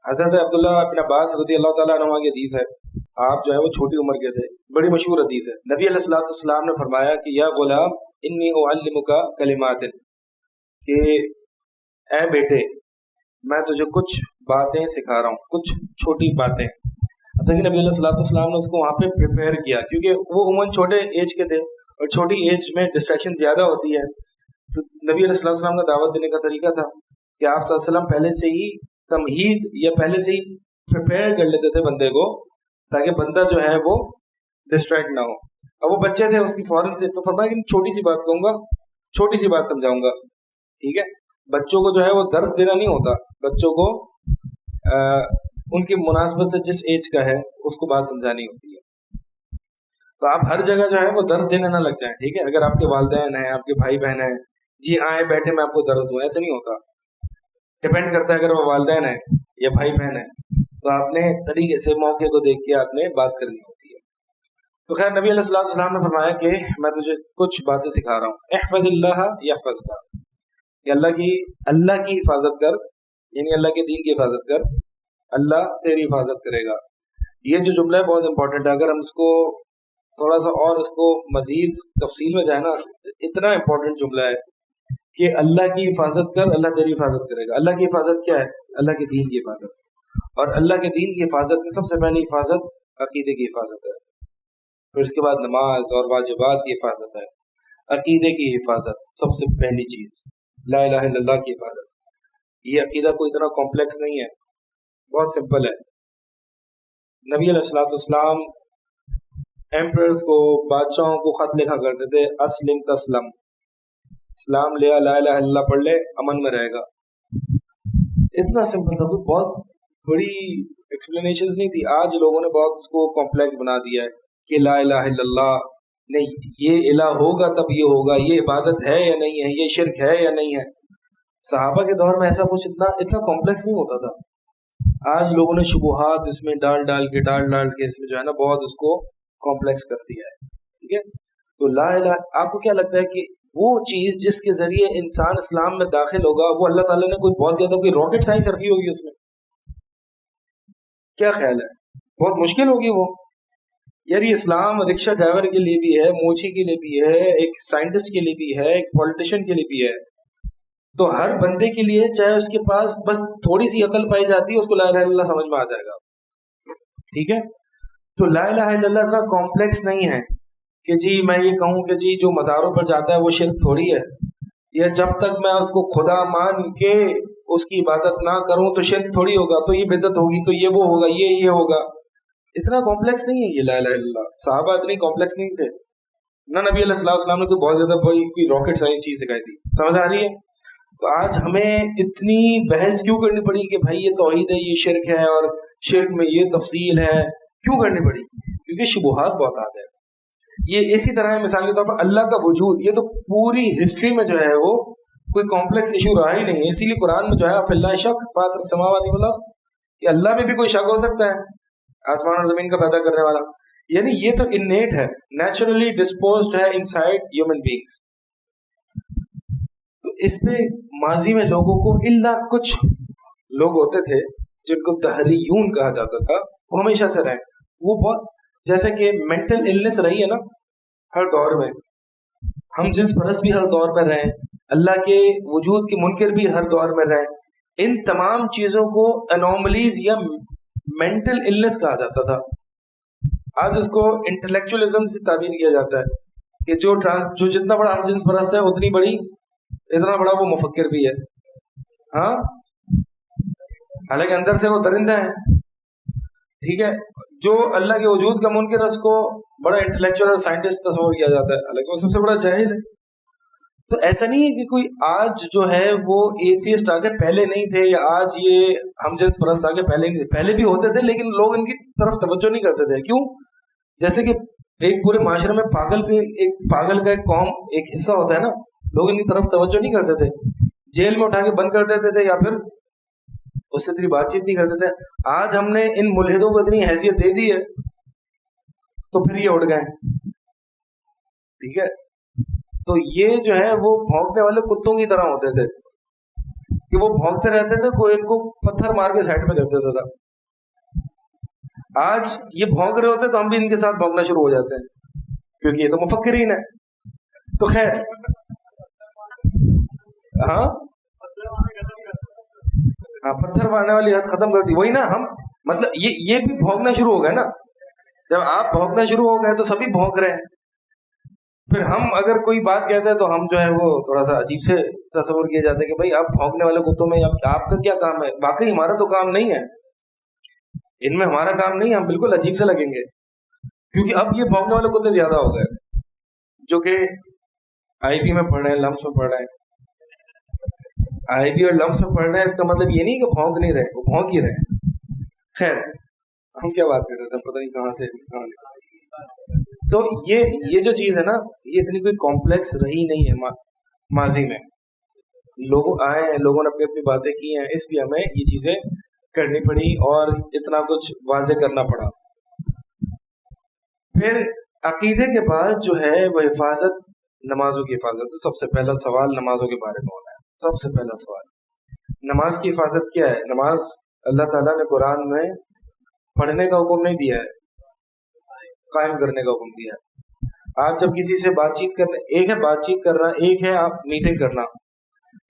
حضرت عبداللہ بن عباس رضی اللہ تعالیٰ عنہ کی حدیث ہے، آپ جو ہے وہ چھوٹی عمر کے تھے، بڑی مشہور حدیث ہے۔ نبی علیہ الصلوۃ والسلام نے فرمایا کہ یا غلام انی اعلمک کلمات، کہ اے بیٹے میں تجھے کچھ باتیں سکھا رہا ہوں، کچھ چھوٹی باتیں۔ اب دیکھیں نبی علیہ الصلوۃ والسلام نے اس کو وہاں پہ پریپیئر کیا، کیونکہ وہ عموماً چھوٹے ایج کے تھے اور چھوٹی ایج میں ڈسٹریکشن زیادہ ہوتی ہے، تو نبی علیہ الصلوۃ والسلام کا دعوت دینے کا طریقہ تھا کہ آپ صلی اللہ علیہ وسلم پہلے سے ہی تمہید یا پہلے سے ہی پریپیئر کر لیتے تھے بندے کو، تاکہ بندہ جو ہے وہ ڈسٹریکٹ نہ ہو۔ اب وہ بچے تھے، اس کی فوراً سے تو فرمایا کہ چھوٹی سی بات کہوں گا، چھوٹی سی بات سمجھاؤں گا، ٹھیک ہے۔ بچوں کو جو ہے وہ درس دینا نہیں ہوتا، بچوں کو ان کی مناسبت سے جس ایج کا ہے اس کو بات سمجھانی ہوتی ہے۔ تو آپ ہر جگہ جو ہے وہ درس دینے نہ لگ جائیں، ٹھیک ہے۔ اگر آپ کے والدین ہیں، آپ کے بھائی بہن ہیں، جی آئے بیٹھے میں آپ کو درس دوں، ایسے نہیں ہوتا۔ ڈپینڈ کرتا ہے، اگر وہ والدین ہیں یا بھائی بہن ہیں تو آپ نے طریقے سے موقع کو دیکھ کے آپ نے بات کرنی ہوتی ہے۔ تو خیر نبی علیہ الصلوۃ والسلام نے فرمایا کہ میں تجھے کچھ باتیں سکھا رہا ہوں، احفظ اللہ یحفظک، کہ اللہ کی حفاظت کر، یعنی اللہ کے دین کی حفاظت کر، اللہ تیری حفاظت کرے گا۔ یہ جو جملہ ہے بہت امپورٹنٹ ہے، اگر ہم اس کو تھوڑا سا اور اس کو مزید تفصیل میں جائے نا، اتنا امپورٹنٹ جملہ ہے کہ اللہ کی حفاظت کر، اللہ تیری حفاظت کرے گا۔ اللہ کی حفاظت کیا ہے؟ اللہ کے دین کی حفاظت، اور اللہ کے دین کی حفاظت میں سب سے پہلی حفاظت عقیدے کی حفاظت ہے، پھر اس کے بعد نماز اور واجبات کی حفاظت ہے۔ عقیدے کی حفاظت سب سے پہلی چیز، لا الہ الا اللہ کی حفاظت۔ یہ عقیدہ کوئی اتنا کمپلیکس نہیں ہے، بہت سمپل ہے۔ نبی علیہ الصلوۃ والسلام ایمپررز کو، بادشاہوں کو خط لکھا کرتے تھے، اسلم تسلم، اسلام لیا، لا الہ الا اللہ پڑھ لے، امن میں رہے گا۔ اتنا سمپل تھا، کوئی بہت بڑی ایکسپلینیشن نہیں تھی۔ آج لوگوں نے بہت اس کو کمپلیکس بنا دیا ہے کہ لا الہ الا اللہ نہیں، یہ الہ ہوگا تب یہ ہوگا، یہ عبادت ہے یا نہیں ہے، یہ شرک ہے یا نہیں ہے۔ صحابہ کے دور میں ایسا کچھ اتنا کمپلیکس نہیں ہوتا تھا۔ آج لوگوں نے شبہات اس میں ڈال کے اس میں جو ہے نا بہت اس کو کمپلیکس کر دیا ہے، ٹھیک ہے۔ تو لا الہ، آپ کو کیا لگتا ہے کہ وہ چیز جس کے ذریعے انسان اسلام میں داخل ہوگا، وہ اللہ تعالیٰ نے کوئی بہت زیادہ کوئی راکٹ سائنس رکھی ہوگی اس میں؟ کیا خیال ہے؟ بہت مشکل ہوگی وہ؟ یار یہ اسلام رکشہ ڈرائیور کے لیے بھی ہے، موچی کے لیے بھی ہے، ایک سائنٹسٹ کے لیے بھی ہے، ایک پولیٹیشین کے لیے بھی ہے۔ تو ہر بندے کے لیے، چاہے اس کے پاس بس تھوڑی سی عقل پائی جاتی ہے، اس کو لا الہ الا اللہ سمجھ میں آ جائے گا، ٹھیک ہے۔ تو لا الہ الا اللہ اتنا کمپلیکس نہیں ہے کہ جی میں یہ کہوں کہ جی جو مزاروں پر جاتا ہے وہ شرک تھوڑی ہے، یا جب تک میں اس کو خدا مان کے اس کی عبادت نہ کروں تو شرک تھوڑی ہوگا، تو یہ بدعت ہوگی، تو یہ وہ ہوگا، یہ ہوگا۔ اتنا کمپلیکس نہیں ہے یہ لا الہ الا اللہ۔ صحابہ اتنی کمپلیکس نہیں تھے، نہ نبی علیہ الصلوۃ والسلام نے کوئی بہت زیادہ کوئی راکٹ سائنس چیز سکھائی تھی، سمجھ آ رہی ہے؟ تو آج ہمیں اتنی بحث کیوں کرنی پڑی کہ بھائی یہ توحید ہے، یہ شرک ہے، اور شرک میں یہ تفصیل ہے، کیوں کرنی پڑی؟ کیونکہ شبہات بہت آتے ہیں۔ یہ اسی طرح ہے، مثال کے طور پر اللہ کا وجود، یہ تو پوری ہسٹری میں جو ہے وہ کوئی کمپلیکس ایشو رہا ہی نہیں ہے، اسی لیے قرآن میں جو ہے فی اللہ شک فاطر السماوات والارض، کہ اللہ میں بھی کوئی شک ہو سکتا ہے، آسمان اور زمین کا پیدا کرنے والا، یعنی یہ تو انیٹ ہے، نیچرلی ڈسپوزڈ ہے انسائڈ ہیومن بینگس۔ تو اس پہ ماضی میں لوگوں کو اللہ کچھ لوگ ہوتے تھے جن کو دہریون کہا جاتا تھا، وہ ہمیشہ سے رہے، وہ بہت جیسے کہ مینٹل النس رہی ہے نا ہر دور میں، ہم جنس پرست بھی ہر دور میں رہے، اللہ کے وجود کے منکر بھی ہر دور میں رہے، ان تمام چیزوں کو انوملیز یا مینٹل النس کہا جاتا تھا۔ آج اس کو انٹلیکچولیزم سے تعبیر کیا جاتا ہے کہ جو جتنا بڑا ہم جنس پرست ہے اتنا بڑا وہ مفکر بھی ہے، ہاں، حالانکہ اندر سے وہ درندہ ہے، ٹھیک ہے۔ جو اللہ کے وجود کا منکر ہے اس کو بڑا انٹلیکچوئل اور سائنٹسٹ تصور کیا جاتا ہے، حالانکہ وہ سب سے بڑا جاہل ہے۔ تو ایسا نہیں ہے کہ کوئی آج جو ہے وہ ایتھیسٹ آ کے پہلے نہیں تھے، یا آج یہ ہم جنس پرست آ کے پہلے نہیں تھے، پہلے بھی ہوتے تھے، لیکن لوگ ان کی طرف توجہ نہیں کرتے تھے۔ کیوں؟ جیسے کہ ایک پورے معاشرے میں پاگل کا ایک قوم ایک حصہ ہوتا ہے نا، لوگ ان کی طرف توجہ نہیں کرتے تھے، جیل میں اٹھا کے بند کر دیتے تھے، یا پھر اس سے اتنی بات چیت نہیں کرتے تھے۔ آج ہم نے ان ملحدوں کو اتنی حیثیت دے دی ہے تو پھر یہ اڑ گئے، ٹھیک ہے۔ تو یہ جو ہے وہ بھونکنے والے کتوں کی طرح ہوتے تھے، کہ وہ بھونکتے رہتے تھے، کوئی ان کو پتھر مار کے سائڈ میں کر دیتا تھا. آج یہ بھونک رہے ہوتے تو ہم بھی ان کے ساتھ بھونکنا شروع ہو جاتے ہیں، کیونکہ یہ تو مفکرین ہے. تو خیر ہاں ہاں، پتھر مارنے والی حد ختم کر دی. وہی نا، ہم مطلب یہ بھی بھونکنا شروع ہو گئے نا. جب آپ بھونکنا شروع ہو گئے تو سبھی بھونک رہے ہیں. پھر ہم اگر کوئی بات کہتے ہیں تو ہم جو ہے وہ تھوڑا سا عجیب سے تصور کیے جاتے ہیں کہ بھائی آپ بھونکنے والے کتوں میں آپ کا کیا کام ہے؟ واقعی ہمارا تو کام نہیں ہے، ان میں ہمارا کام نہیں ہے، ہم بالکل عجیب سے لگیں گے. کیونکہ اب یہ بھونکنے والے کتے زیادہ ہو گئے، جو کہ آئی بی میں پڑھ رہے ہیں، لمس میں پڑھ رہے ہیں. آئی بی اور لمس میں پڑھ رہے ہیں، اس کا مطلب یہ نہیں کہ بھونک نہیں رہے، وہ بھونک ہی رہے ہیں. خیر، ہم کیا بات کر رہے تھے، پتہ نہیں کہاں سے کہاں. تو یہ جو چیز ہے نا، یہ اتنی کوئی کمپلیکس رہی نہیں ہے ماضی میں. لوگ آئے ہیں، لوگوں نے اپنی اپنی باتیں کی ہیں، اس لیے ہمیں یہ چیزیں کرنی پڑی اور اتنا کچھ واضح کرنا پڑا. پھر عقیدے کے بعد جو ہے وہ حفاظت، نمازوں کی حفاظت. تو سب سے پہلا سوال نمازوں کے بارے میں ہونا ہے. سب سے پہلا سوال نماز کی حفاظت کیا ہے؟ نماز اللہ تعالیٰ نے قرآن میں پڑھنے کا حکم نہیں دیا ہے، قائم کرنے کا حکم دیا ہے. آپ جب کسی سے بات چیت کرنا، ایک ہے بات چیت کرنا، ایک ہے آپ میٹنگ کرنا.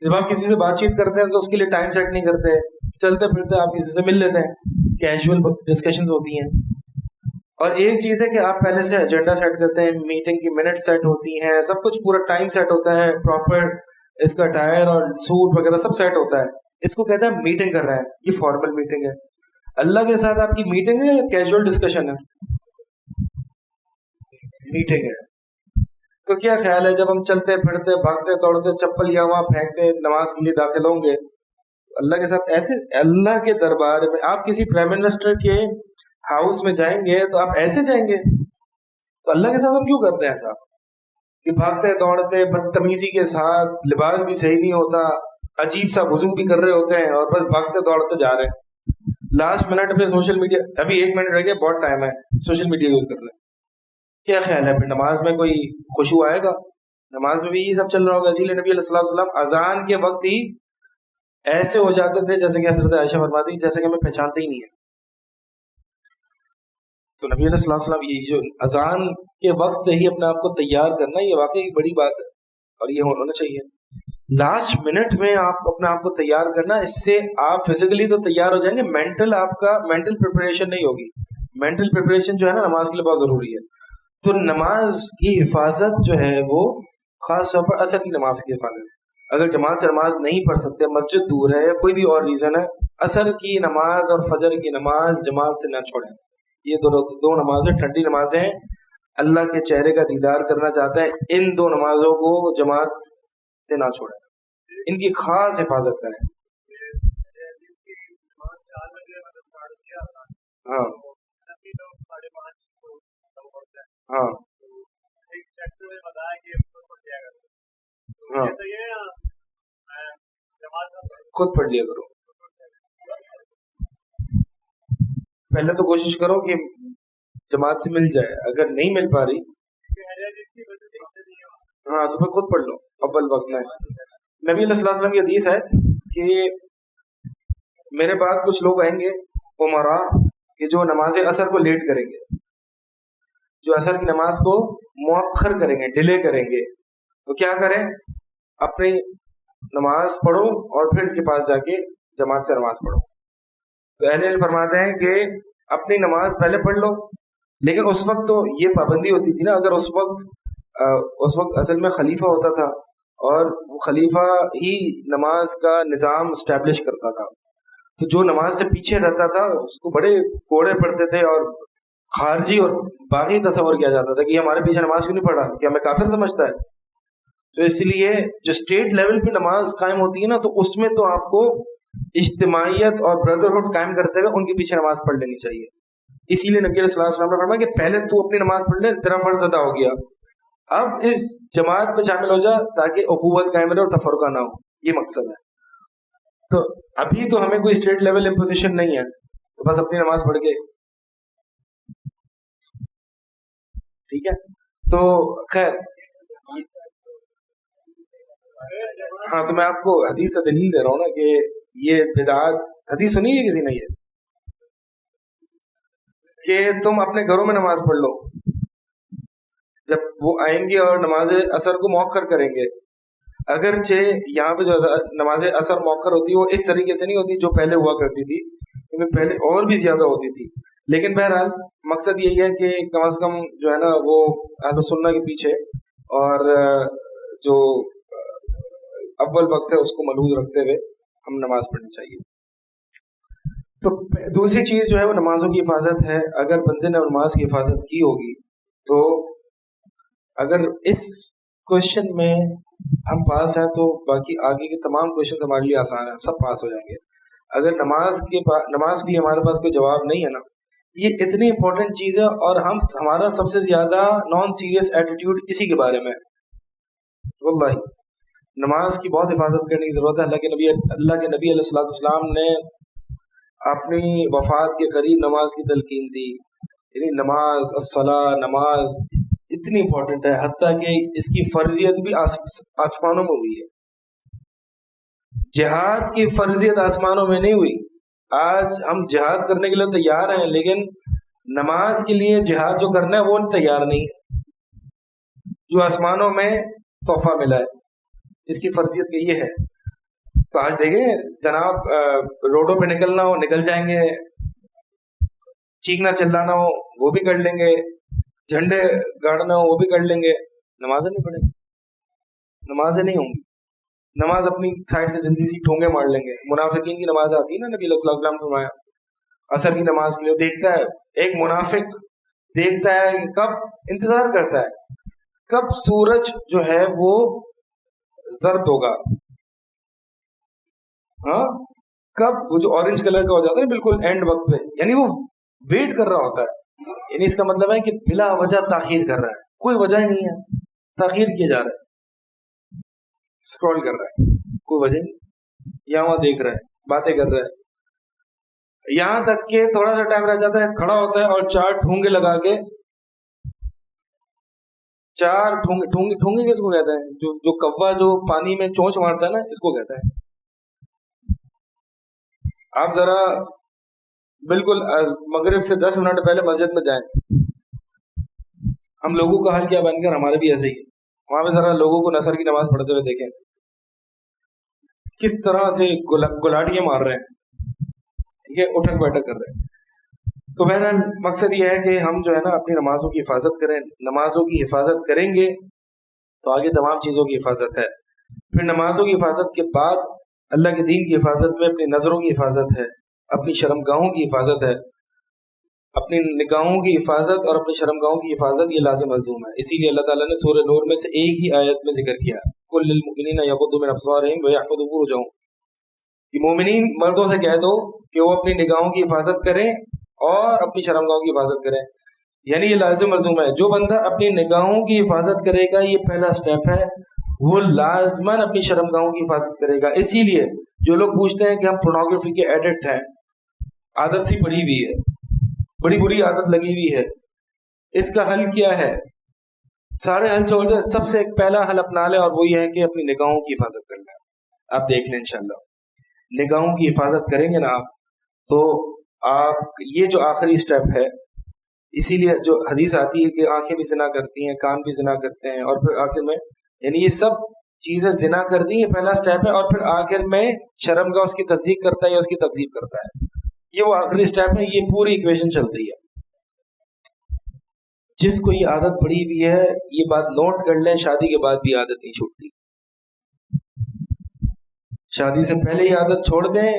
جب آپ کسی سے بات چیت کرتے ہیں تو اس کے لیے ٹائم سیٹ نہیں کرتے، چلتے پھرتے آپ کسی سے مل لیتے ہیں، کیجول ڈسکشنز ہوتی ہیں. اور ایک چیز ہے کہ آپ پہلے سے ایجنڈا سیٹ کرتے ہیں، میٹنگ کی منٹ سیٹ ہوتی ہیں، سب کچھ پورا ٹائم سیٹ ہوتا ہے، پراپر اس کا ٹائر اور سوٹ وغیرہ سب سیٹ ہوتا ہے. اس کو کہتے ہیں میٹنگ کر رہے ہیں، یہ فارمل میٹنگ ہے. اللہ کے ساتھ آپ کی میٹنگ ہے یا کیجول ڈسکشن ہے؟ میٹنگ ہے. تو کیا خیال ہے جب ہم چلتے پھرتے بھاگتے دوڑتے چپل یا وہاں پھینکتے نماز کے لیے داخل ہوں گے اللہ کے ساتھ ایسے؟ اللہ کے دربار میں آپ کسی پرائم منسٹر کے ہاؤس میں جائیں گے تو آپ ایسے جائیں گے؟ تو اللہ کے ساتھ ہم کیوں کرتے ہیں ایسا کہ بھاگتے دوڑتے بدتمیزی کے ساتھ، لباس بھی صحیح نہیں ہوتا، عجیب سا وضو بھی کر رہے ہوتے ہیں اور بس بھاگتے دوڑتے جا رہے ہیں. لاسٹ منٹ پہ سوشل میڈیا، ابھی 1 منٹ رہ گیا، بہت ٹائم ہے، سوشل میڈیا یوز کر رہے ہیں. کیا خیال ہے پھر نماز میں کوئی خشوع آئے گا؟ نماز میں بھی یہ سب چل رہا ہوگا. اسی لیے نبی علیہ الصلوۃ والسلام اذان کے وقت ہی ایسے ہو جاتے تھے جیسے کہ حضرت عائشہ فرماتی جیسے کہ ہمیں پہچانتے ہی نہیں ہے. تو نبی علیہ الصلوۃ والسلام یہ جو اذان کے وقت سے ہی اپنے آپ کو تیار کرنا، یہ واقعی بڑی بات ہے اور یہ ہونا چاہیے. لاسٹ منٹ میں آپ اپنے آپ کو تیار کرنا، اس سے آپ فزیکلی تو تیار ہو جائیں گے، مینٹل آپ کا مینٹل پریپریشن نہیں ہوگی. مینٹل پریپریشن جو ہے نا نماز کے لیے بہت ضروری ہے. تو نماز کی حفاظت جو ہے وہ خاص طور پر اثر کی نماز کی حفاظت. اگر جماعت سے نماز نہیں پڑھ سکتے، مسجد دور ہے یا کوئی بھی اور ریزن ہے، اثر کی نماز اور فجر کی نماز جماعت سے نہ چھوڑیں. یہ دو نمازیں ٹھنڈی نمازیں ہیں، اللہ کے چہرے کا دیدار کرنا چاہتے ہیں، ان 2 نمازوں کو جماعت سے نہ چھوڑیں، ان کی خاص حفاظت کریں. ہاں ہاں ہاں، خود پڑھ لیا کرو. پہلے تو کوشش کرو کہ جماعت سے مل جائے، اگر نہیں مل پا رہی ہاں تو پھر خود پڑھ لو اول وقت میں. نبی علیہ الصلوۃ والسلام کی حدیث ہے کہ میرے بعد کچھ لوگ آئیں گے عمرا کہ جو نماز اثر کو لیٹ کریں گے، جو اثر کی نماز کو مؤخر کریں گے، ڈیلے کریں گے. تو کیا کریں؟ اپنی نماز پڑھو اور پھر ان کے پاس جا کے جماعت سے نماز پڑھو. تو اہل علم فرماتے ہیں کہ اپنی نماز پہلے پڑھ لو، لیکن اس وقت تو یہ پابندی ہوتی تھی نا، اگر اس وقت اصل میں خلیفہ ہوتا تھا اور وہ خلیفہ ہی نماز کا نظام اسٹیبلش کرتا تھا، تو جو نماز سے پیچھے رہتا تھا اس کو بڑے کوڑے پڑتے تھے اور خارجی اور باغی تصور کیا جاتا تھا کہ یہ ہمارے پیچھے نماز کیوں نہیں پڑھا، کہ ہمیں کافر سمجھتا ہے. تو اس لیے جو اسٹیٹ لیول پہ نماز قائم ہوتی ہے نا، تو اس میں تو آپ کو اجتماعیت اور بردرہڈ قائم کرتے ہوئے ان کے پیچھے نماز پڑھ لینی چاہیے. اسی لیے نبی صلی اللہ علیہ وسلم نے فرمایا کہ پہلے تو اپنی نماز پڑھ لے، تیرا فرض ادا ہو گیا، اب اس جماعت میں شامل ہو جا تاکہ اخوت قائم رہے اور تفرقہ نہ ہو. یہ مقصد ہے. تو ابھی تو ہمیں کوئی اسٹیٹ لیول امپوزیشن نہیں ہے، تو بس اپنی نماز پڑھ کے ٹھیک ہے. تو خیر ہاں تو میں آپ کو حدیث سے دلیل دے رہا ہوں نا کہ یہ بدعات، حدیث سنی ہے کسی نے یہ کہ تم اپنے گھروں میں نماز پڑھ لو، جب وہ آئیں گے اور نماز اثر کو مؤخر کریں گے، اگرچہ یہاں پہ جو نماز اثر مؤخر ہوتی ہے وہ اس طریقے سے نہیں ہوتی جو پہلے ہوا کرتی تھی، کیونکہ پہلے اور بھی زیادہ ہوتی تھی، لیکن بہرحال مقصد یہی ہے کہ کم از کم جو ہے نا وہ اہل سنہ کے پیچھے اور جو اول وقت ہے اس کو ملحوظ رکھتے ہوئے ہم نماز پڑھنی چاہیے۔ تو دوسری چیز جو ہے وہ نمازوں کی حفاظت ہے۔ اگر بندے نے نماز کی حفاظت کی ہوگی تو اگر اس کوشچن میں ہم پاس ہیں تو باقی آگے کے تمام کوشچن ہمارے لیے آسان ہیں، سب پاس ہو جائیں گے۔ اگر نماز کے لیے ہمارے پاس کوئی جواب نہیں ہے نا، یہ اتنی امپورٹنٹ چیز ہے اور ہمارا سب سے زیادہ نان سیریس ایٹیٹیوڈ اسی کے بارے میں ہے۔ واللہ نماز کی بہت حفاظت کرنے کی ضرورت ہے۔ اللہ کے نبی علیہ السلام نے اپنی وفات کے قریب نماز کی تلقین دی، یعنی نماز الصلاۃ، نماز اتنی امپورٹنٹ ہے، حتیٰ کہ اس کی فرضیت بھی آسمانوں میں ہوئی ہے۔ جہاد کی فرضیت آسمانوں میں نہیں ہوئی۔ آج ہم جہاد کرنے کے لیے تیار ہیں، لیکن نماز کے لیے جہاد جو کرنا ہے وہ تیار نہیں ہے، جو آسمانوں میں تحفہ ملا ہے، اس کی فرضیت کہ یہ ہے۔ تو آج دیکھیں جناب، روڈوں پہ نکلنا ہو نکل جائیں گے، چیخنا چلانا ہو وہ بھی کر لیں گے، جھنڈے گاڑنا ہو وہ بھی کر لیں گے، نمازیں نہیں پڑھیں گے، نمازیں نہیں ہوں گی۔ نماز اپنی سائڈ سے جلدی سی ٹھونگے مار لیں گے۔ منافقین کی نماز آتی ہے نا، نبی صلی اللہ علیہ وسلم نے فرمایا عصر کی نماز کے لیے دیکھتا ہے، ایک منافق دیکھتا ہے کہ کب، انتظار کرتا ہے کب سورج جو ہے وہ زرد ہوگا، ہاں کب وہ جو اورنج کلر کا ہو جاتا ہے بالکل اینڈ وقت پہ، یعنی وہ ویٹ کر رہا ہوتا ہے، یعنی اس کا مطلب ہے کہ بلا وجہ تاخیر کر رہا ہے، کوئی وجہ ہی نہیں ہے، تاخیر کیا جا رہا ہے، اسکرول کر رہا ہے، کوئی وجہ نہیں، یہاں وہاں دیکھ رہا ہے، باتیں کر رہا ہے، یہاں تک کہ تھوڑا سا ٹائم رہ جاتا ہے، کھڑا ہوتا ہے اور 4 ٹھونگے لگا کے، 4 ٹھونگے کس کو کہتے ہیں؟ جو کوا جو پانی میں چونچ مارتا ہے نا، اس کو کہتا ہے۔ آپ ذرا بالکل مغرب سے 10 منٹ پہلے مسجد میں جائیں، ہم لوگوں کا حال کیا بن کر ہمارے بھی ایسے ہی ہے، وہاں پہ ذرا لوگوں کو نثر کی نماز پڑھتے ہوئے دیکھیں کس طرح سے گلاٹیاں مار رہے ہیں، ٹھیک ہے، اٹھک بیٹھک کر رہے ہیں۔ تو بہرحال مقصد یہ ہے کہ ہم جو ہے نا اپنی نمازوں کی حفاظت کریں، نمازوں کی حفاظت کریں گے تو آگے تمام چیزوں کی حفاظت ہے۔ پھر نمازوں کی حفاظت کے بعد اللہ کے دین کی حفاظت میں اپنی نظروں کی حفاظت ہے، اپنی شرمگاہوں کی حفاظت ہے، اپنی نگاہوں کی حفاظت اور اپنی شرمگاہوں کی حفاظت، یہ لازم ملزوم ہے۔ اسی لیے اللہ تعالیٰ نے سورہ نور میں سے ایک ہی آیت میں ذکر کیا، قُل لِّلْمُؤْمِنِينَ يَغُضُّوا مِنْ أَبْصَارِهِمْ وَيَحْفَظُوا فُرُوجَهُمْ، کہ مومنین مردوں سے کہہ دو کہ وہ اپنی نگاہوں کی حفاظت کریں اور اپنی شرمگاہوں کی حفاظت کریں، یعنی یہ لازم ملزوم ہے۔ جو بندہ اپنی نگاہوں کی حفاظت کرے گا، یہ پہلا سٹیپ ہے، وہ لازماً اپنی شرمگاہوں کی حفاظت کرے گا۔ اسی لیے جو لوگ پوچھتے ہیں کہ ہم پورنوگرافی کے ایڈکٹ ہیں، عادت سی پڑی ہوئی ہے، بڑی بری عادت لگی ہوئی ہے، اس کا حل کیا ہے؟ سارے حل چھوڑ دیں، سب سے ایک پہلا حل اپنا لیں، اور وہ یہ ہے کہ اپنی نگاہوں کی حفاظت کرنا ہے۔ آپ دیکھ لیں انشاءاللہ نگاہوں کی حفاظت کریں گے نا آپ، تو آپ یہ جو آخری سٹیپ ہے، اسی لیے جو حدیث آتی ہے کہ آنکھیں بھی زنا کرتی ہیں، کان بھی زنا کرتے ہیں، اور پھر آخر میں یعنی یہ سب چیزیں زنا کر دی، یہ پہلا سٹیپ ہے، اور پھر آخر میں شرمگاہ اس کی تصدیق کرتا ہے یا اس کی تکذیب کرتا ہے، یہ وہ آخری سٹیپ ہے، یہ پوری ایکویشن چلتی ہے۔ جس کو یہ عادت پڑی ہوئی ہے، یہ بات نوٹ کر لیں، شادی کے بعد بھی عادت نہیں چھوٹتی، شادی سے پہلے یہ عادت چھوڑ دیں۔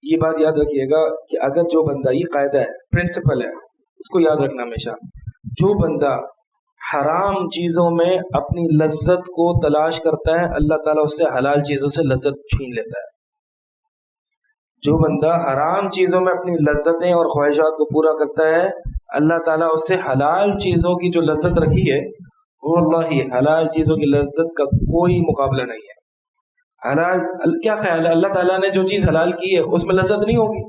یہ بات یاد رکھیے گا کہ اگر جو بندہ، یہ قاعدہ ہے، پرنسپل ہے، اس کو یاد رکھنا ہمیشہ، جو بندہ حرام چیزوں میں اپنی لذت کو تلاش کرتا ہے، اللہ تعالیٰ اس سے حلال چیزوں سے لذت چھین لیتا ہے۔ جو بندہ حرام چیزوں میں اپنی لذتیں اور خواہشات کو پورا کرتا ہے، اللہ تعالیٰ اس سے حلال چیزوں کی جو لذت رکھی ہے، وہ اللہ ہی حلال چیزوں کی لذت کا کوئی مقابلہ نہیں ہے۔ حلال کیا خیال ہے، اللہ تعالیٰ نے جو چیز حلال کی ہے اس میں لذت نہیں ہوگی؟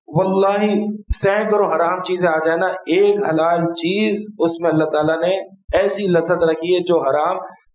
واللہ سینکڑوں حرام چیزیں آ جائے نا، ایک حلال چیز اس میں اللہ تعالیٰ نے ایسی لذت رکھی ہے جو حرام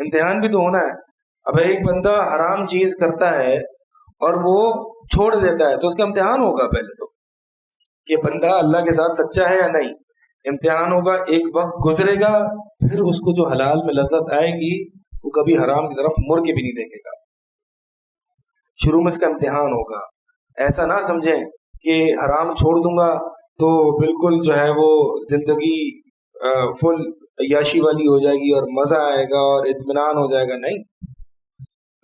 امتحان بھی تو ہونا ہے. اب ایک بندہ حرام چیز کرتا ہے اور وہ چھوڑ دیتا ہے تو اس کا امتحان ہوگا پہلے تو کہ بندہ اللہ کے ساتھ سچا ہے یا نہیں. امتحان ہوگا, ایک وقت گزرے گا, پھر اس کو جو حلال میں لذت آئے گی وہ کبھی حرام کی طرف مڑ کے بھی نہیں دیکھے گا. شروع میں اس کا امتحان ہوگا. ایسا نہ سمجھیں کہ حرام چھوڑ دوں گا تو بالکل جو ہے وہ زندگی فل عیاشی والی ہو جائے گی اور مزہ آئے گا اور اطمینان ہو جائے گا. نہیں,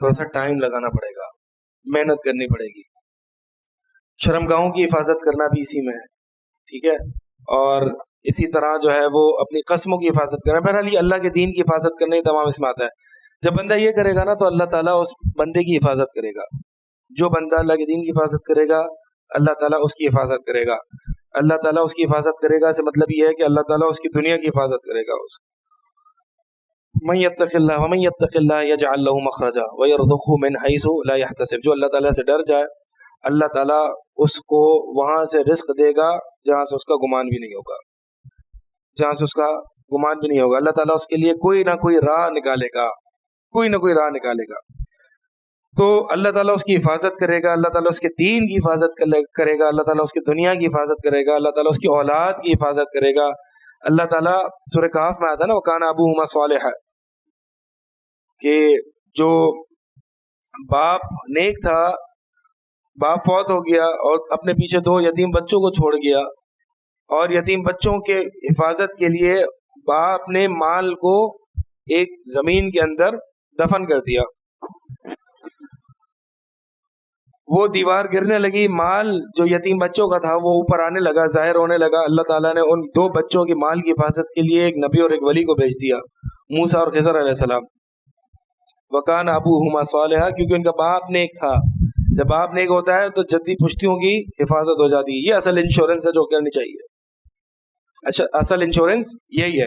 تھوڑا سا ٹائم لگانا پڑے گا, محنت کرنی پڑے گی. شرمگاہوں کی حفاظت کرنا بھی اسی میں ہے, ٹھیک ہے, اور اسی طرح جو ہے وہ اپنی قسموں کی حفاظت کرنا. بہرحال یہ اللہ کے دین کی حفاظت کرنے تمام اس میں آتا ہے. جب بندہ یہ کرے گا نا تو اللہ تعالیٰ اس بندے کی حفاظت کرے گا. جو بندہ اللہ کے دین کی حفاظت کرے گا اللہ تعالیٰ اس کی حفاظت کرے گا. اللہ تعالیٰ اس کی حفاظت کرے گا سے مطلب یہ ہے کہ اللہ تعالیٰ اس کی دنیا کی حفاظت کرے گا. من یتق اللہ ومن یتق اللہ یجعل له مخرجا ویرزقه من حیث لا یحتسب. جو اللہ تعالیٰ سے ڈر جائے اللہ تعالیٰ اس کو وہاں سے رزق دے گا جہاں سے اس کا گمان بھی نہیں ہوگا, جہاں سے اس کا گمان بھی نہیں ہوگا. اللہ تعالیٰ اس کے لیے کوئی نہ کوئی راہ نکالے گا, کوئی نہ کوئی راہ نکالے گا. تو اللہ تعالیٰ اس کی حفاظت کرے گا, اللہ تعالیٰ اس کے دین کی حفاظت کرے گا, اللہ تعالیٰ اس کی دنیا کی حفاظت کرے گا, اللہ تعالیٰ اس کی اولاد کی حفاظت کرے گا. اللہ تعالیٰ سورہ کہف میں آتا ہے نا وَكَانَ أَبُوهُمَا صَالِحًا, کہ جو باپ نیک تھا, باپ فوت ہو گیا اور اپنے پیچھے 2 یتیم بچوں کو چھوڑ گیا, اور یتیم بچوں کے حفاظت کے لیے باپ نے مال کو ایک زمین کے اندر دفن کر دیا. وہ دیوار گرنے لگی, مال جو یتیم بچوں کا تھا وہ اوپر آنے لگا, ظاہر ہونے لگا. اللہ تعالیٰ نے ان 2 بچوں کے مال کی حفاظت کے لیے ایک نبی اور ایک ولی کو بھیج دیا, موسیٰ اور خضر علیہ السلام. وَكَانَ أَبُوهُمَا صَالِحًا, کیونکہ ان کا باپ نیک تھا. جب باپ نیک ہوتا ہے تو جدی پشتیوں کی حفاظت ہو جاتی ہے. یہ اصل انشورنس ہے جو کرنی چاہیے. اچھا, اصل انشورنس یہی ہے.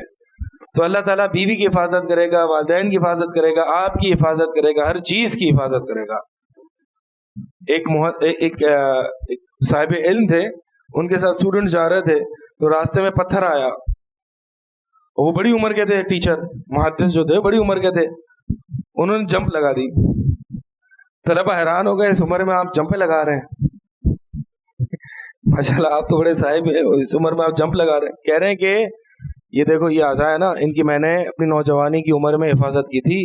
تو اللہ تعالیٰ بیوی کی حفاظت کرے گا, والدین کی حفاظت کرے گا, آپ کی حفاظت کرے گا, ہر چیز کی حفاظت کرے گا. ایک صاحب علم تھے, ان کے ساتھ اسٹوڈنٹ جا رہے تھے تو راستے میں پتھر آیا. وہ بڑی عمر کے تھے, ٹیچر محدث جو تھے بڑی عمر کے تھے, انہوں نے جمپ لگا دی. طلبہ حیران ہو گئے, اس عمر میں آپ جمپیں لگا رہے ہیں, ماشاء اللہ آپ تو بڑے صاحب ہیں, اس عمر میں آپ جمپ لگا رہے ہیں. کہہ رہے ہیں کہ یہ دیکھو یہ اعضاء ہے نا, ان کی میں نے اپنی نوجوانی کی عمر میں حفاظت کی تھی,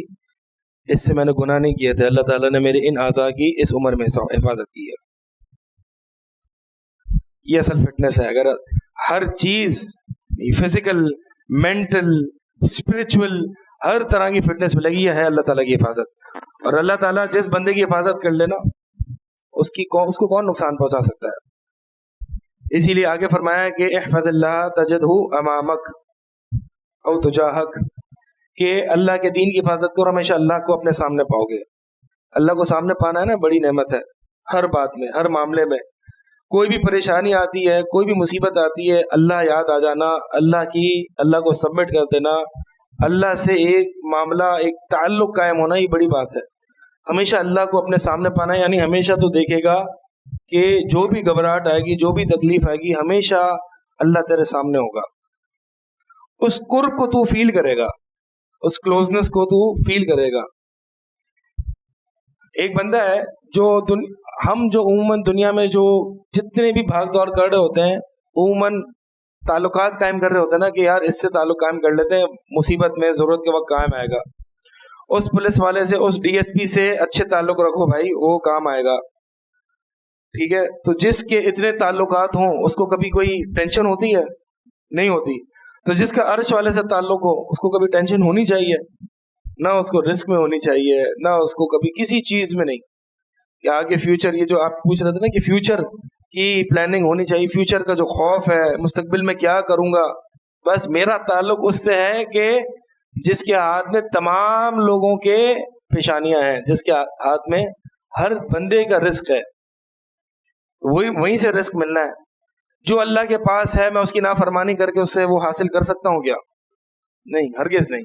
اس سے میں نے گناہ نہیں کیے تھے, اللہ تعالیٰ نے میرے ان اعضاء کی اس عمر میں حفاظت کی ہے. یہ اصل فٹنس ہے. اگر ہر چیز فزیکل, مینٹل, اسپرچول, ہر طرح کی فٹنس ملے گی, یہ ہے اللہ تعالیٰ کی حفاظت. اور اللہ تعالیٰ جس بندے کی حفاظت کر لینا اس کو کون نقصان پہنچا سکتا ہے. اسی لیے آگے فرمایا کہ احفظ اللہ تجدہ امامک او تجاہک, کہ اللہ کے دین کی حفاظت کرو, ہمیشہ اللہ کو اپنے سامنے پاؤ گے. اللہ کو سامنے پانا ہے نا بڑی نعمت ہے. ہر بات میں, ہر معاملے میں, کوئی بھی پریشانی آتی ہے, کوئی بھی مصیبت آتی ہے, اللہ یاد آ جانا, اللہ کو سبمٹ کر دینا, اللہ سے ایک معاملہ, ایک تعلق قائم ہونا, یہ بڑی بات ہے. ہمیشہ اللہ کو اپنے سامنے پانا, یعنی ہمیشہ تو دیکھے گا کہ جو بھی گھبراہٹ آئے گی, جو بھی تکلیف آئے گی, ہمیشہ اللہ تیرے سامنے ہوگا. اس قرب کو تو فیل کرے گا, اس کلوزنس کو تو فیل کرے گا. ایک بندہ ہے جو ہم جو عموماً دنیا میں جو جتنے بھی بھاگ دوڑ کر رہے ہوتے ہیں, عموماً تعلقات قائم کر رہے ہوتے ہیں نا کہ یار اس سے تعلق قائم کر لیتے ہیں, مصیبت میں ضرورت کے وقت قائم آئے گا. اس پولیس والے سے, اس ڈی ایس پی سے اچھے تعلق رکھو بھائی, وہ کام آئے گا. ٹھیک ہے, تو جس کے اتنے تعلقات ہوں اس کو کبھی کوئی ٹینشن ہوتی ہے؟ نہیں ہوتی. تو جس کا عرش والے سے تعلق ہو اس کو کبھی ٹینشن ہونی چاہیے, نہ اس کو رسک میں ہونی چاہیے, نہ اس کو کبھی کسی چیز میں نہیں کہ آگے فیوچر, یہ جو آپ پوچھ رہے تھے نا کہ فیوچر کی پلاننگ ہونی چاہیے, فیوچر کا جو خوف ہے, مستقبل میں کیا کروں گا. بس میرا تعلق اس سے ہے کہ جس کے ہاتھ میں تمام لوگوں کے پیشانیاں ہیں, جس کے ہاتھ میں ہر بندے کا رزق ہے, وہیں سے رزق ملنا ہے. جو اللہ کے پاس ہے میں اس کی نافرمانی کر کے اس سے وہ حاصل کر سکتا ہوں کیا؟ نہیں, ہرگز نہیں.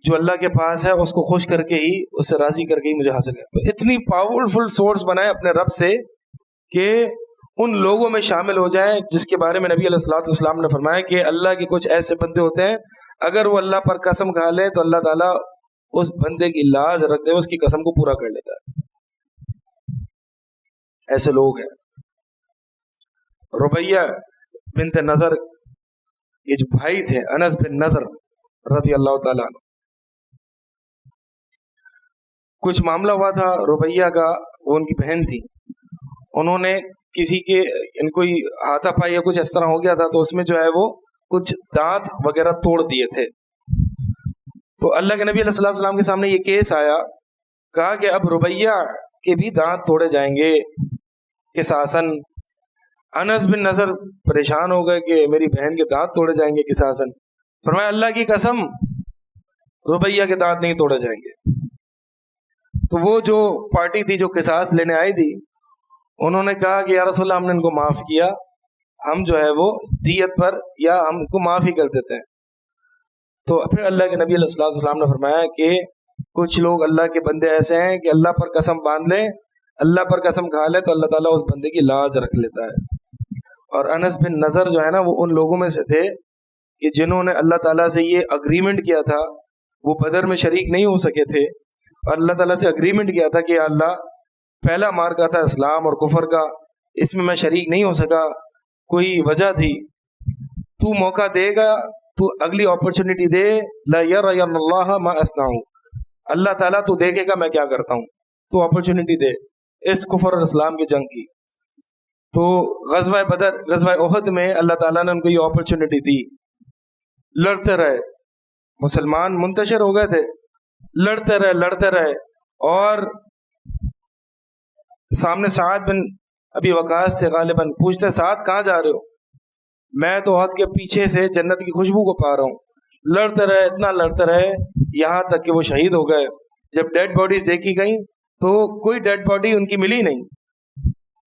جو اللہ کے پاس ہے اس کو خوش کر کے ہی, اس سے راضی کر کے ہی مجھے حاصل ہے. تو اتنی پاورفل سورس بنائے اپنے رب سے کہ ان لوگوں میں شامل ہو جائیں جس کے بارے میں نبی علیہ الصلوۃ والسلام نے فرمایا کہ اللہ کے کچھ ایسے بندے ہوتے ہیں اگر وہ اللہ پر قسم کھا لے تو اللہ تعالیٰ اس بندے کی لاج رکھتے ہوئے اس کی قسم کو پورا کر لیتا ہے. ایسے لوگ ہیں. ربیہ بنت نضر، یہ جو بھائی تھے انس بن نضر رضی اللہ تعالیٰ عنہ، کچھ معاملہ ہوا تھا ربیہ کا، وہ ان کی بہن تھی، انہوں نے کسی کے ان کو ہاتھا پائی یا کچھ اس طرح ہو گیا تھا، تو اس میں جو ہے وہ کچھ دانت وغیرہ توڑ دیے تھے. تو اللہ کے نبی علیہ الصلوۃ والسلام کے سامنے یہ کیس آیا، کہا کہ اب ربیہ کے بھی دانت توڑے جائیں گے قصاصاً. انس بن نضر پریشان ہو گئے کہ میری بہن کے دانت توڑے جائیں گے قصاصاً. فرمایا اللہ کی قسم ربیہ کے دانت نہیں توڑے جائیں گے. تو وہ جو پارٹی تھی جو قصاص لینے آئی تھی، انہوں نے کہا کہ یا رسول اللہ ہم نے ان کو معاف کیا، ہم جو ہے وہ دیت پر یا ہم اس کو معاف ہی کر دیتے ہیں. تو پھر اللہ کے نبی علیہ الصلوۃ والسلام نے فرمایا کہ کچھ لوگ اللہ کے بندے ایسے ہیں کہ اللہ پر قسم باندھ لیں، اللہ پر قسم کھا لے تو اللہ تعالیٰ اس بندے کی لاج رکھ لیتا ہے. اور انس بن نضر جو ہے نا، وہ ان لوگوں میں سے تھے کہ جنہوں نے اللہ تعالیٰ سے یہ اگریمنٹ کیا تھا، وہ بدر میں شریک نہیں ہو سکے تھے، اور اللہ تعالیٰ سے اگریمنٹ کیا تھا کہ اللہ پہلا مارکا تھا اسلام اور کفر کا، اس میں شریک نہیں ہو سکا، کوئی وجہ تھی، تو موقع دے گا، تو اگلی اپرچونٹی دے، لا یرین اللہ ما اصنع، اللہ تعالیٰ تو دیکھے گا میں کیا کرتا ہوں، تو اپرچونٹی دے اس کفر اور اسلام کی جنگ کی. تو غزوہ بدر، غزوہ احد میں اللہ تعالیٰ نے ان کو یہ اپرچونٹی دی. لڑتے رہے، مسلمان منتشر ہو گئے تھے، لڑتے رہے، اور سامنے سعد بن ابی وقاص سے غالباً پوچھتے سعد کہاں جا رہے ہو؟ میں تو عہد کے پیچھے سے جنت کی خوشبو کو پا رہا ہوں. لڑتے رہے، اتنا لڑتے رہے یہاں تک کہ وہ شہید ہو گئے. جب ڈیڈ باڈیز دیکھی گئیں تو کوئی ڈیڈ باڈی ان کی ملی نہیں،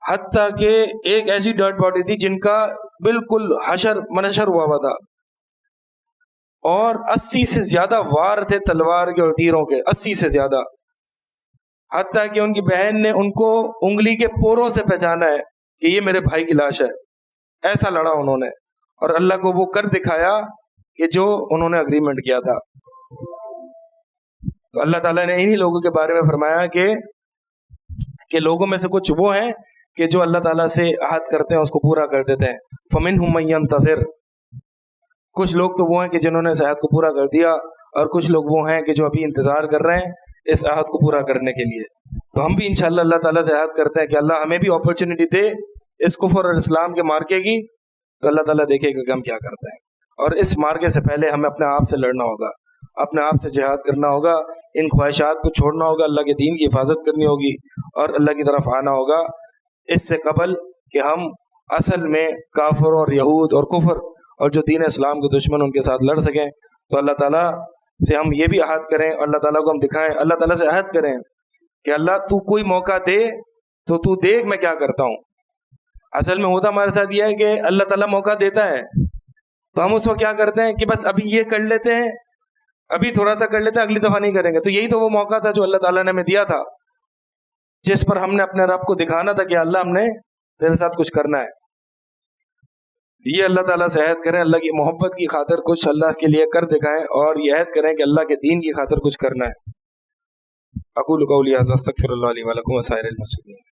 حتیٰ کہ ایک ایسی ڈیڈ باڈی تھی جن کا بالکل حشر منشر ہوا تھا، اور 80 سے زیادہ وار تھے تلوار کے اور تیروں کے، 80 سے زیادہ، حتیٰ کہ ان کی بہن نے ان کو انگلی کے پوروں سے پہچانا ہے کہ یہ میرے بھائی کی لاش ہے. ایسا لڑا انہوں نے، اور اللہ کو وہ کر دکھایا کہ جو انہوں نے اگریمنٹ کیا تھا. تو اللہ تعالیٰ نے انہی لوگوں کے بارے میں فرمایا کہ لوگوں میں سے کچھ وہ ہیں کہ جو اللہ تعالیٰ سے عہد کرتے ہیں اس کو پورا کر دیتے ہیں. فَمِنْهُمْ مَن يَنْتَظِرُ، کچھ لوگ تو وہ ہیں کہ جنہوں نے اس عہد کو پورا کر دیا، اور کچھ لوگ وہ ہیں کہ جو ابھی انتظار کر رہے ہیں اس عہد کو پورا کرنے کے لیے. تو ہم بھی انشاءاللہ اللہ تعالیٰ سے عہد کرتے ہیں کہ اللہ ہمیں بھی اپرچونٹی دے اس کفر اور اسلام کے مارکے کی، تو اللہ تعالیٰ دیکھے گا کہ ہم کیا کرتے ہیں. اور اس مارکے سے پہلے ہمیں اپنے آپ سے لڑنا ہوگا، اپنے آپ سے جہاد کرنا ہوگا، ان خواہشات کو چھوڑنا ہوگا، اللہ کے دین کی حفاظت کرنی ہوگی، اور اللہ کی طرف آنا ہوگا اس سے قبل کہ ہم اصل میں کافر اور یہود اور کفر اور جو دین اسلام کے دشمن ان کے ساتھ لڑ سکیں. تو اللہ تعالیٰ سے ہم یہ بھی عہد کریں، اللہ تعالیٰ کو ہم دکھائیں، اللہ تعالیٰ سے عہد کریں کہ اللہ تو کوئی موقع دے تو تو دیکھ میں کیا کرتا ہوں. اصل میں ہوتا ہمارے ساتھ یہ ہے کہ اللہ تعالیٰ موقع دیتا ہے تو ہم اس وقت کیا کرتے ہیں کہ بس ابھی یہ کر لیتے ہیں، ابھی تھوڑا سا کر لیتے ہیں، اگلی دفعہ نہیں کریں گے. تو یہی تو وہ موقع تھا جو اللہ تعالیٰ نے ہمیں دیا تھا، جس پر ہم نے اپنے رب کو دکھانا تھا کہ اللہ ہم نے تیرے ساتھ کچھ کرنا ہے. یہ اللہ تعالیٰ سے عہد کریں، اللہ کی محبت کی خاطر کچھ اللہ کے لیے کر دکھائیں، اور یہ عہد کریں کہ اللہ کے دین کی خاطر کچھ کرنا ہے. اقول قولی ھذا استغفر اللہ لی ولکم وسائر المسلمین.